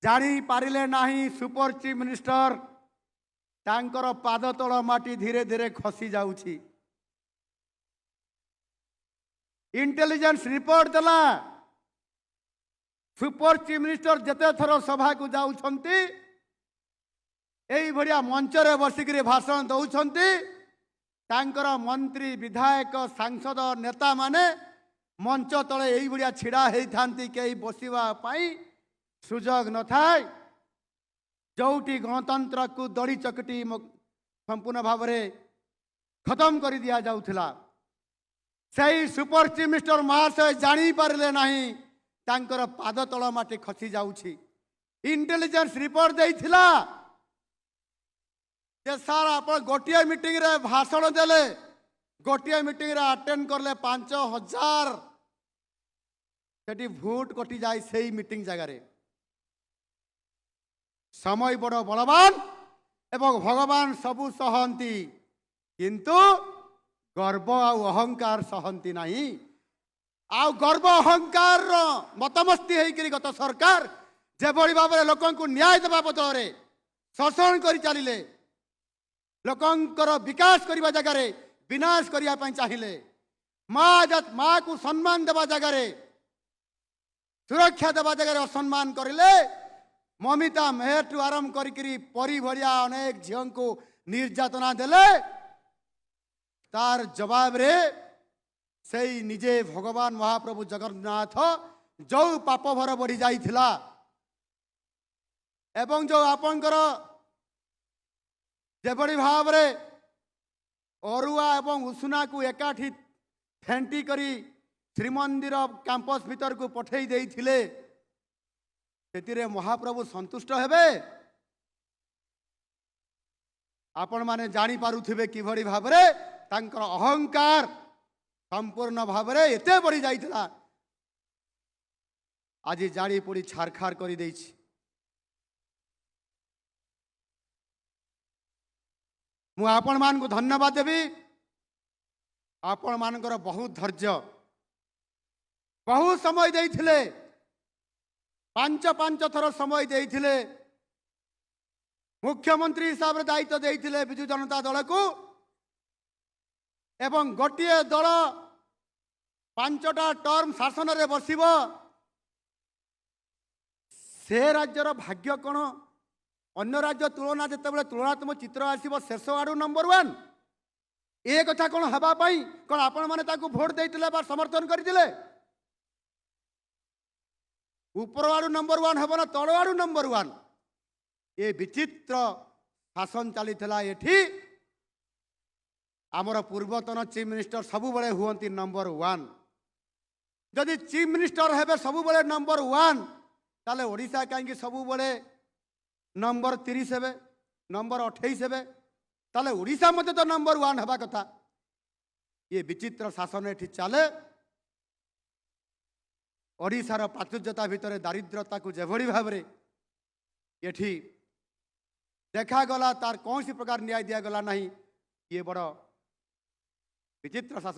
जानी पारिले नाही super chief minister तांकर पाद तल माटी धीरे धीरे खसी जाउछि। इंटेलिजेंस रिपोर्ट देला सुपर चीफ मिनिस्टर जेते थर सभा को जाउछंती एई भड़िया मंच रे बसिकरी भाषण दउछंती तांकर मंत्री विधायक सांसद नेता माने मंच तले एई भड़िया छिड़ा हेई थांती के बसिबा पाई सुजोग न थाए जोटी गणतंत्र को दड़ी चकटी संपूर्ण भाव में खत्म कर दिया जाउथिला। सही सुपर चीफ मिनिस्टर महाशय जानी पारिले नहीं तांकर पाद तल माटी खसी जाउछि। इंटेलिजेंस रिपोर्ट देइथिला जे सार आप गोटे मीटिंग रे भाषण देले गोटे मीटिंग रे अटेंड करले 5000 सेठी भोट कटि जाए सही मीटिंग जगह रे। समय बड़ बलवान एवं भगवान सबू सहंती किंतु गर्व आ अहंकार सहंती नहीं। आ गर्व अहंकार मतमस्ती होकर गत सरकार जे भली भाव में लोक न्याय देवा बदल में शोषण कर चलिले लोकंकर विकास करने जगह विनाश करने चाहिए। माँ को सम्मान देवा जगह सुरक्षा देवा जगह असम्मान करें। ममिता मेहर टू आरंभ करी परी भरिया अनेक झील को निर्यातना देले तार जवाब रे सही निजे भगवान महाप्रभु जगन्नाथ जो पाप भर बढ़ी जाइथिला एवं जो आपनकर जेभली भाव रे अरुआ एवं उसुना को एकाठी फेंटी करी श्रीमंदिर कैंपस भीतर को पठेई देइथिले सेतिरे महाप्रभु संतुष्ट हेबे। आपण माने जानी पारुथिबे किभली भाव रे तांकर अहंकार संपूर्ण भाव रे एते बढ़ी जाइथिला आज जानी पड़ी छारखार करी देइछि। मु आपण मान को धन्यवाद देबी। आपण मानकर बहुत धैर्य बहुत समय देइथिले 5 थर समय देइथिले मुख्यमंत्री हिसाब रे दायित्व देइथिले बिजु जनता दल को एवं गोटे दल 5टा टर्म शासन रे बसिबो से राज्यर भाग्य कौन अन्य राज्य तुलना जिते तुलनात्मक चित्र आसब शेष आड़ू नंबर 1 ए कथा कौन हवापाई कौन आपण मैंने भोट देते समर्थन करते ऊपर आड़ू नंबर 1 हम ना तल आड़ू नंबर 1 ये विचित्र शासन चली एठी आमर पूर्वतन चीफ मिनिस्टर सबु बड़े हुअंती नंबर 1 जदि चीफ मिनिस्टर हेबे सबु बड़े नंबर 1 ताले ओडिशा कहीं सबु बड़े नंबर 30 हेबे नंबर 28 हेबे ताले ओडिशा मते तो नंबर 1 हवा कथा। ये विचित्र शासन एठी चले ओडिशार प्राचुर्यता भितर दारिद्रता को जेभली भाव में एठी देखागला तार कौन सी प्रकार न्याय दिया गला नहीं। ये बड़ विचित्र शासन।